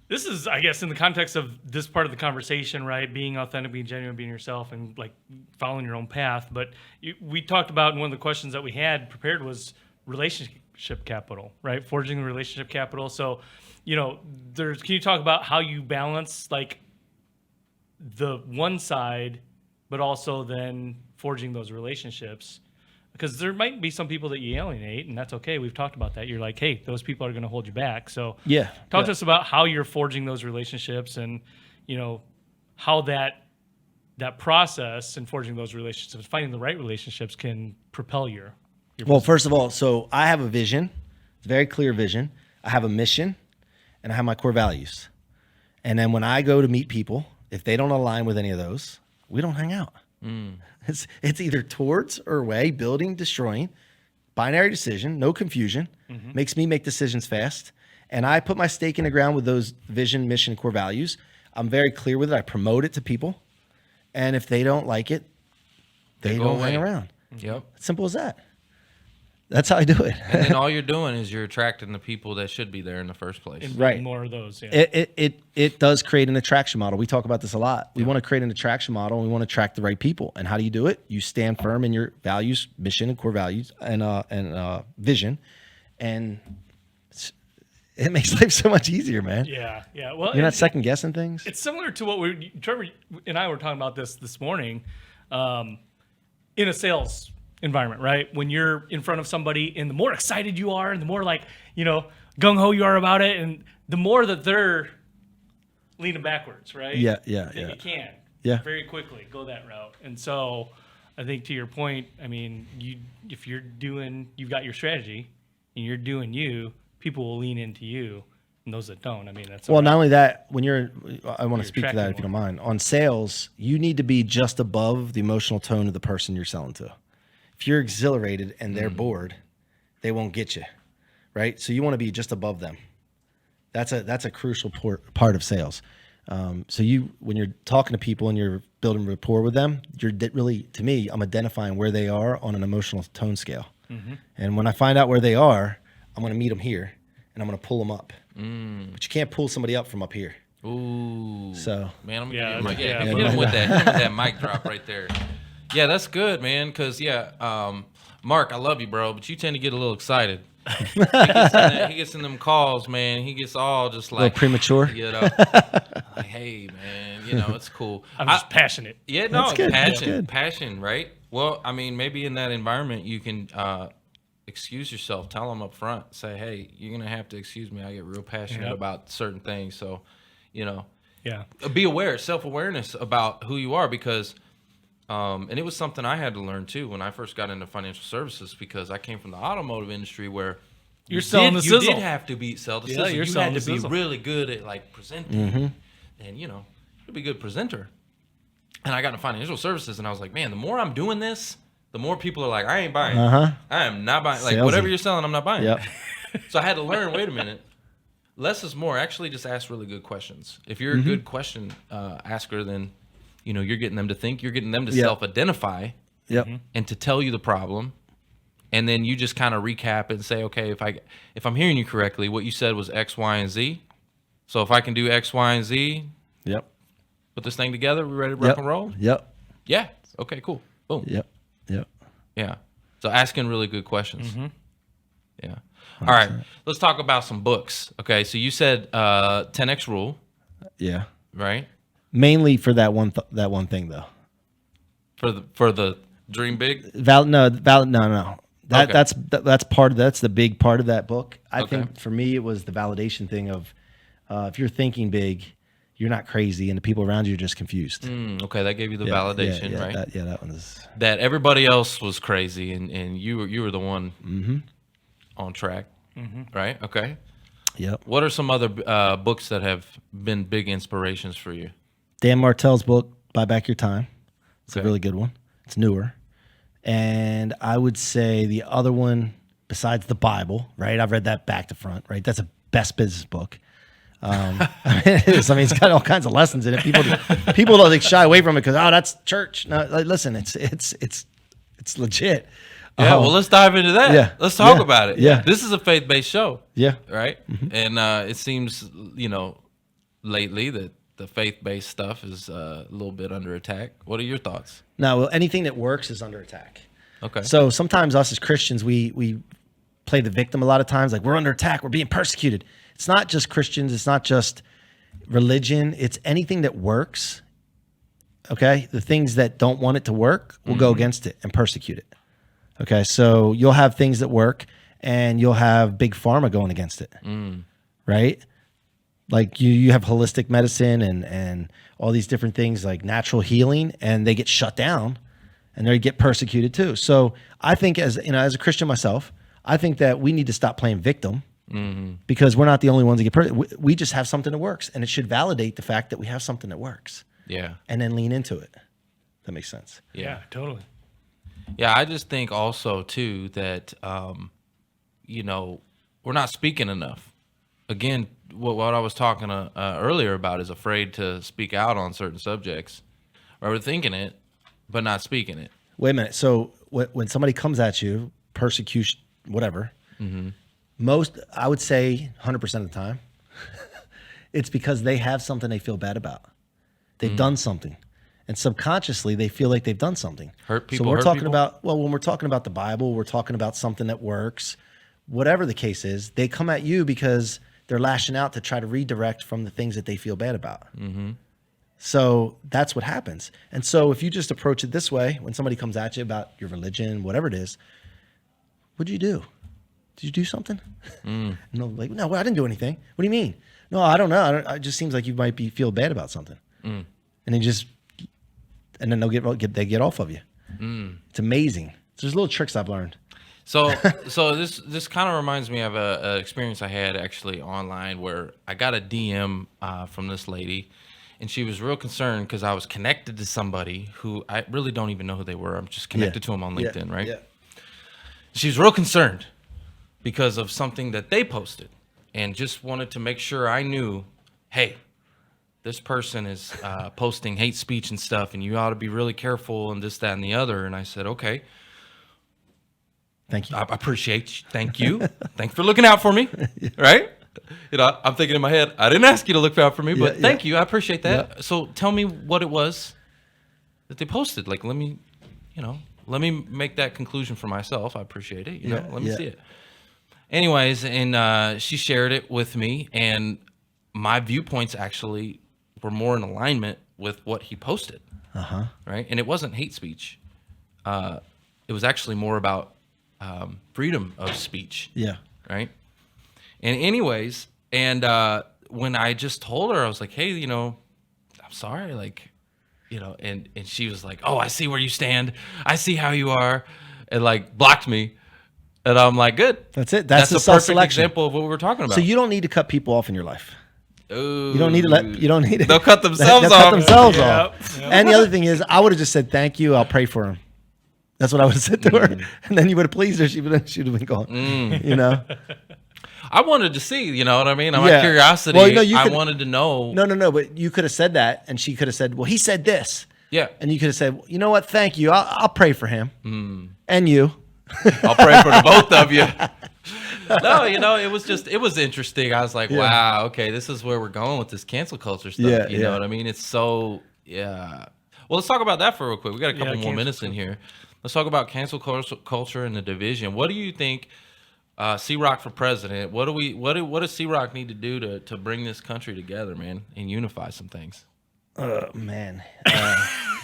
This is, I guess, in the context of this part of the conversation, right? Being authentic, being genuine, being yourself, and like following your own path. But we talked about, and one of the questions that we had prepared was relationship capital, right? Forging the relationship capital. So, can you talk about how you balance like the one side, but also then forging those relationships? Because there might be some people that you alienate, and that's okay. We've talked about that. You're like, hey, those people are going to hold you back. So Yeah. talk to us about how you're forging those relationships, and how that process and forging those relationships, finding the right relationships, can propel your Well, first of all, so I have a vision. It's a very clear vision. I have a mission, and I have my core values. And then when I go to meet people, if they don't align with any of those, we don't hang out. It's either towards or away, building, destroying, binary decision, no confusion, makes me make decisions fast. And I put my stake in the ground with those vision, mission, core values. I'm very clear with it. I promote it to people. And if they don't like it, they go don't away. hang around. Yep. Simple as that. That's how I do it. And then all you're doing is you're attracting the people that should be there in the first place. and Right. more of those. Yeah. It does create an attraction model. We talk about this a lot. We want to create an attraction model, and we want to attract the right people. And how do you do it? You stand firm in your values, mission, and core values, and vision, and it makes life so much easier, man. Yeah. Well, You're not second guessing things. it's similar to what Trevor and I were talking about this morning, in a sales environment, right? When you're in front of somebody, and the more excited you are, and the more gung ho you are about it, and the more that they're leaning backwards, right? Yeah. Then you can very quickly go that route. And so I think, to your point, I mean, if you've got your strategy and you're doing you, people will lean into you. And those that don't, I mean, that's Well, all right. not only that, I want to You're speak to that attracting if you don't mind. On sales, you need to be just above the emotional tone of the person you're selling to. If you're exhilarated and they're bored, they won't get you, right? So you want to be just above them. That's a crucial part of sales. So when you're talking to people and you're building rapport with them, to me, I'm identifying where they are on an emotional tone scale. And when I find out where they are, I'm going to meet them here, and I'm going to pull them up. But you can't pull somebody up from up here. Ooh. So Man, I'm Yeah, gonna yeah. hit him with that mic drop right there. Yeah, that's good, man. Because Mark, I love you, bro, but you tend to get a little excited. He gets in them calls, man. He gets all just a little like premature. Like, hey, man, it's cool. I'm just passionate. Yeah, no, That's good. That's good. passion, right? Well, I mean, maybe in that environment you can excuse yourself. Tell them up front. Say, hey, you're gonna have to excuse me. I get real passionate about certain things. So, Yeah. be aware, self-awareness about who you are, because and it was something I had to learn too when I first got into financial services, because I came from the automotive industry where You're selling the you sizzle. did have to sell the Yeah, sizzle. you're You selling had to the be sizzle. really good at like presenting, and you'd be a good presenter. And I got into financial services, and I was like, man, the more I'm doing this, the more people are like, I ain't buying. I am not buying. Like Salesy. whatever you're selling, I'm not buying. Yep. So I had to learn. Wait a minute. less is more. Actually, just ask really good questions. If you're a good question asker, then you're getting them to think. You're getting them to self-identify. Yep. And to tell you the problem, and then you just kind of recap and say, okay, if I'm hearing you correctly, what you said was X, Y, and Z. So if I can do X, Y, and Z, Yep. put this thing together, we ready to rock and roll? Yep. Yeah. Okay. Cool. Boom. Yep. Yep. Yeah. So asking really good questions. Yeah. All right. Let's talk about some books. Okay. So you said 10X rule, Yeah. right? Mainly for that one thing though. For the dream big. No. Okay. That's the big part of that book. I Okay. think for me it was the validation thing of if you're thinking big, you're not crazy, and the people around you are just confused. Okay, that gave you the validation, right? That one is. That everybody else was crazy, and you were the one on track, right? Okay. Yep. What are some other books that have been big inspirations for you? Dan Martell's book, Buy Back Your Time. It's a Okay. really good one. It's newer. And I would say the other one, besides the Bible, right? I've read that back to front, right? That's a best business book. It is. I mean, it's got all kinds of lessons in it. People don't shy away from it because that's church. No, listen, it's legit. Yeah, well, let's dive into that. Yeah. Let's talk Yeah. about it. Yeah. This is a faith-based show. Yeah. Right? And it seems, lately that the faith-based stuff is a little bit under attack. What are your thoughts? No, well, anything that works is under attack. Okay. So sometimes us as Christians, we play the victim a lot of times. Like, we're under attack. We're being persecuted. It's not just Christians. It's not just religion. It's anything that works. Okay. The things that don't want it to work will go against it and persecute it. Okay. So you'll have things that work and you'll have big pharma going against it. Right. Like you have holistic medicine and all these different things like natural healing, and they get shut down and they get persecuted too. So I think as a Christian myself, I think that we need to stop playing victim because we're not the only ones that get persecuted. We just have something that works, and it should validate the fact that we have something that works. Yeah. And then lean into it. That makes sense. Yeah, totally. Yeah, I just think also too that we're not speaking enough. Again, what I was talking earlier about is afraid to speak out on certain subjects. Or we're thinking it, but not speaking it. Wait a minute. So when somebody comes at you, persecution, whatever, I would say 100% of the time, it's because they have something they feel bad about. They've done something. And subconsciously, they feel like they've done something. Hurt people. So we're hurt talking people? about, when we're talking about the Bible, we're talking about something that works. Whatever the case is, they come at you because they're lashing out to try to redirect from the things that they feel bad about. So that's what happens. And so if you just approach it this way, when somebody comes at you about your religion, whatever it is, what'd you do? Did you do something? No, I didn't do anything. What do you mean? No, I don't know. It just seems like you might feel bad about something. And then they get off of you. It's amazing. There's little tricks I've learned. So this kind of reminds me of a experience I had actually online where I got a DM from this lady, and she was real concerned because I was connected to somebody who I really don't even know who they were. I'm just connected to them on LinkedIn, right? Yeah. She was real concerned because of something that they posted, and just wanted to make sure I knew, hey, this person is posting hate speech and stuff, and you ought to be really careful and this, that, and the other. And I said, okay. Thank you. I appreciate you. Thank you. Thanks for looking out for me. Right? I'm thinking in my head, I didn't ask you to look out for me, but thank you. I appreciate that. Yeah. So tell me what it was that they posted. Like, let me make that conclusion for myself. I appreciate it. Let me see it. Anyways, and she shared it with me, and my viewpoints actually were more in alignment with what he posted. Right? And it wasn't hate speech. It was actually more about freedom of speech. Yeah. Right. And anyways, when I just told her, I was like, hey, I'm sorry. Like, and she was like, oh, I see where you stand. I see how you are. And like blocked me. And I'm like, good. That's it. That's the a perfect self-selection. example of what we were talking about. So you don't need to cut people off in your life. Ooh. You don't need to. They'll cut themselves they'll off. cut themselves off. Yep. And the other thing is, I would have just said, thank you. I'll pray for him. That's what I would have said to her. And then you would have pleased her. She would have been gone. I wanted to see, you know what I mean? Out Yeah. of curiosity, Well, you I could- wanted to know. No, but you could have said that, and she could have said, well, he said this. Yeah. And you could have said, you know what, thank you. I'll pray for him. And you. I'll pray for the both of you. No, you know, it was interesting. I was like, Yeah. wow, okay, this is where we're going with this cancel culture stuff. Yeah, you yeah. know what I mean? It's so, yeah. Well, let's talk about that for real quick. We got a couple more cancel minutes in here. Let's talk about cancel culture and the division. What do you think, C-Roc for president? What does C-Roc need to do to bring this country together, man, and unify some things? Man.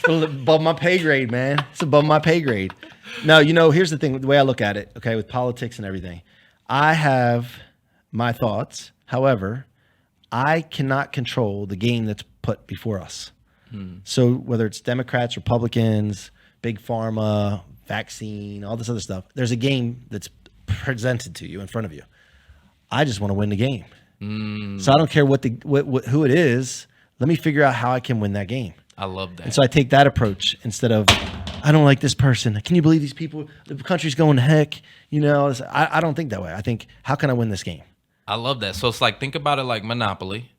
Above my pay grade, man. It's above my pay grade. No, you know, here's the thing. The way I look at it, okay, with politics and everything, I have my thoughts. However, I cannot control the game that's put before us. So whether it's Democrats, Republicans, big pharma, vaccine, all this other stuff, there's a game that's presented to you in front of you. I just want to win the game. So I don't care what who it is. Let me figure out how I can win that game. I love that. And so I take that approach instead of, I don't like this person. Can you believe these people? The country's going to heck. You know, I don't think that way. I think, how can I win this game? I love that. So it's like, think about it like Monopoly,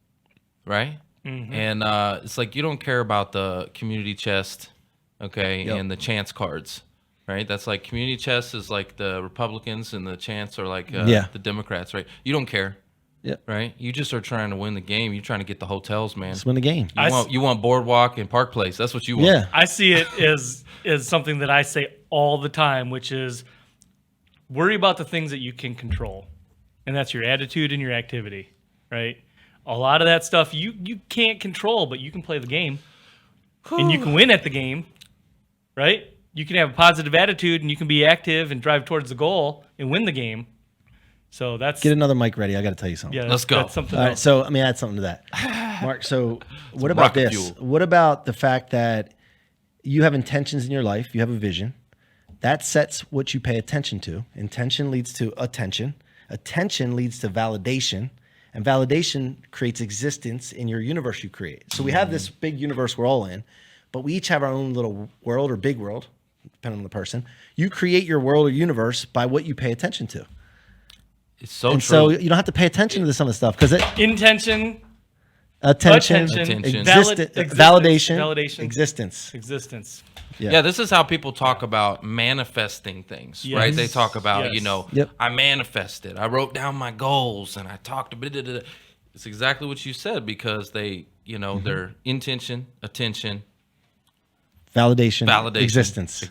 right? And it's like you don't care about the community chest, okay, Yep. and the chance cards, right? That's like community chest is like the Republicans and the chance are like Yeah. the Democrats, right? You don't care, Yep. right? You just are trying to win the game. You're trying to get the hotels, man. Let's win the game. You want Boardwalk and Park Place. That's what you want. Yeah. I see it as something that I say all the time, which is worry about the things that you can control. And that's your attitude and your activity, right? A lot of that stuff you can't control, but you can play the game. And you can win at the game, right? You can have a positive attitude and you can be active and drive towards the goal and win the game. So that's Get another mic ready. I got to tell you something. yeah, Let's go. That's something All right, else. so let me add something to that. Mark, so what about rocket this? fuel. What about the fact that you have intentions in your life, you have a vision, that sets what you pay attention to. Intention leads to attention. Attention leads to validation. And validation creates existence in your universe you create. So we have this big universe we're all in, but we each have our own little world or big world, depending on the person. You create your world or universe by what you pay attention to. It's so And true. so you don't have to pay attention to some of the stuff because Intention, attention, attention, Attention. validation, validation, existence. existence. Yeah, this is how people talk about manifesting things, right? Yes. They talk about, Yes. you know, Yep. I manifested. I wrote down my goals and I talked about. It's exactly what you said because they, you know, their intention, attention, Validation, validation, existence.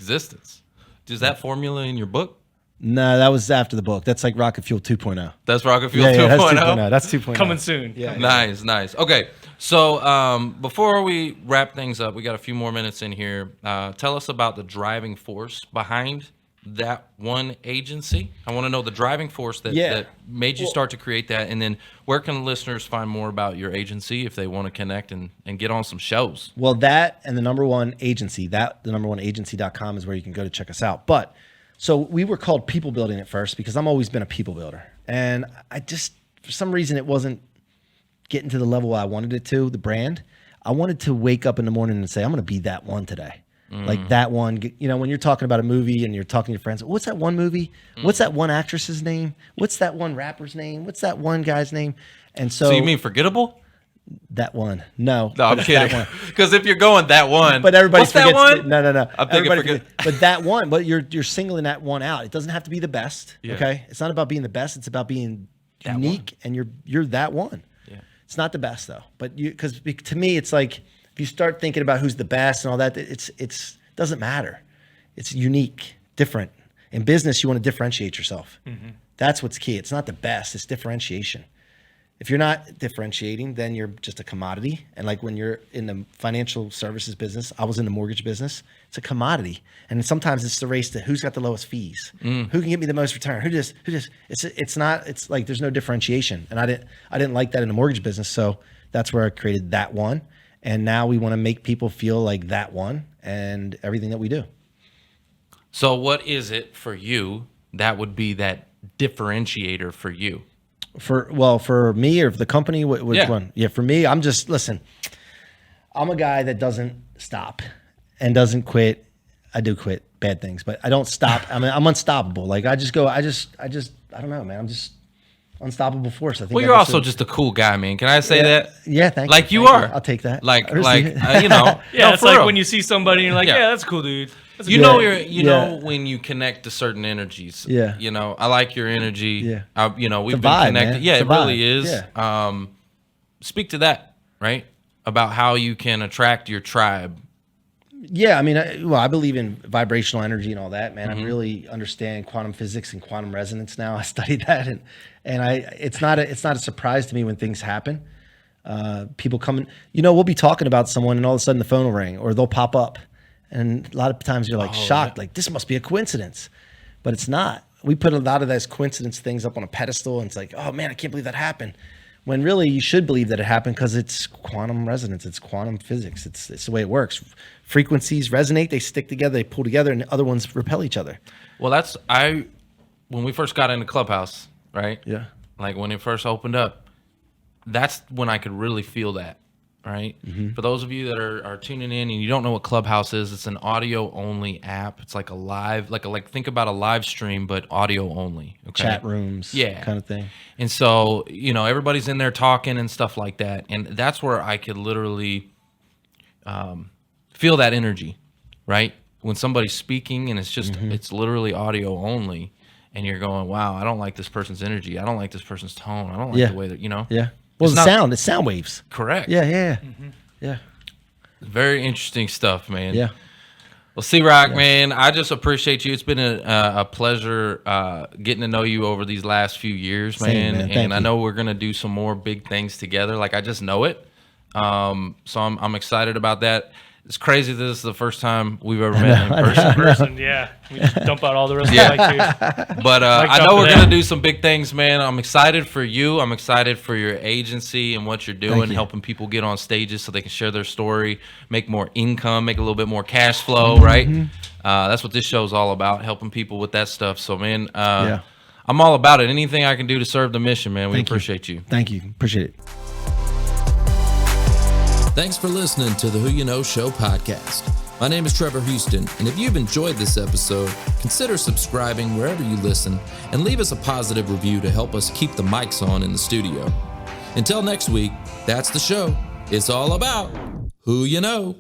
Is that formula in your book? No, that was after the book. That's like Rocket Fuel 2.0. That's Rocket Fuel Yeah, 2.0. that's 2.0. That's 2.0. Coming soon. Yeah. Nice. Okay, so before we wrap things up, we got a few more minutes in here. Tell us about the driving force behind that one agency. I want to know the driving force that made you start to create that, and then where can listeners find more about your agency if they want to connect and get on some shows? Well, that and the number one agency, the number one agency.com is where you can go to check us out. But so we were called People Building at first because I've always been a people builder. And I just, for some reason, it wasn't getting to the level I wanted it to, the brand. I wanted to wake up in the morning and say, I'm going to be that one today. Like that one, you know, when you're talking about a movie and you're talking to your friends, what's that one movie? What's that one actress's name? What's that one rapper's name? What's that one guy's name? And so you mean forgettable? that one. No, No, I'm but it's that kidding. one. Because if you're going that one, But everybody what's forgets. that one? No. I'm thinking Everybody forget. forgets. But that one, but you're singling that one out. It doesn't have to be the best. Yeah. Okay, it's not about being the best. It's about being That unique, and you're that one. Yeah. It's not the best though, but because to me, it's like if you start thinking about who's the best and all that, it's doesn't matter. It's unique, different. In business, you want to differentiate yourself. That's what's key. It's not the best. It's differentiation. If you're not differentiating, then you're just a commodity. And like when you're in the financial services business, I was in the mortgage business. It's a commodity, and sometimes it's the race to who's got the lowest fees, who can get me the most return, who just. It's not. It's like there's no differentiation, and I didn't like that in the mortgage business. So that's where I created that one, and now we want to make people feel like that one, and everything that we do. So what is it for you that would be that differentiator for you? For me or for the company, which Yeah. one? Yeah, for me, listen, I'm a guy that doesn't stop and doesn't quit. I do quit bad things, but I don't stop. I mean, I'm unstoppable. Like I just go, I don't know, man. unstoppable force. I think. Well, you're also just a cool guy, man. Can I say that? Yeah, thank you. Like you Thank are. you. I'll take that. Like, I receive it. you know. Yeah, no, it's for like real. when you see somebody and you're like, Yeah. yeah, that's cool, dude. That's a You good know, guy. you know when you connect to certain energies. Yeah. You know, I like your energy. Yeah. You know, we've It's a been vibe, connected. man. Yeah, It's it a vibe. really is. Yeah. Speak to that, right? About how you can attract your tribe. Yeah, I mean, I believe in vibrational energy and all that, man. I really understand quantum physics and quantum resonance now. I studied that, and it's not a surprise to me when things happen. People come in, we'll be talking about someone, and all of a sudden the phone will ring, or they'll pop up, and a lot of times you're like shocked, like this must be a coincidence, but it's not. We put a lot of those coincidence things up on a pedestal, and it's like, oh man, I can't believe that happened. When really you should believe that it happened because it's quantum resonance, it's quantum physics, it's the way it works. Frequencies resonate, they stick together, they pull together, and other ones repel each other. Well, when we first got into Clubhouse, right? Yeah. Like when it first opened up, that's when I could really feel that, right? For those of you that are tuning in and you don't know what Clubhouse is, it's an audio only app. It's like a live, like think about a live stream, but audio only. Okay. Chat rooms, kind of thing. And so, everybody's in there talking and stuff like that. And that's where I could literally feel that energy, right? When somebody's speaking and it's just, it's literally audio only. And you're going, wow, I don't like this person's energy. I don't like this person's tone. I don't like the way that, Yeah. Well, it's sound waves. Correct. Yeah. Yeah. Very interesting stuff, man. Yeah. Well, C-Roc, man, I just appreciate you. It's been a pleasure getting to know you over these last few years, Same, man. And Thank I you. know we're going to do some more big things together. Like, I just know it. So I'm excited about that. It's crazy that this is the first time we've ever met in person. Person, yeah. We just dump out all the rest of the mic too. But Mike I up know to we're that. going to do some big things, man. I'm excited for you. I'm excited for your agency and what you're doing, you. helping people get on stages so they can share their story, make more income, make a little bit more cash flow, right? That's what this show is all about, helping people with that stuff. So, man, I'm all about it. Anything I can do to serve the mission, man. We appreciate you. Thank you. Appreciate it. Thanks for listening to the Who You Know Show podcast. My name is Trevor Houston, and if you've enjoyed this episode, consider subscribing wherever you listen and leave us a positive review to help us keep the mics on in the studio. Until next week, that's the show. It's all about Who You Know.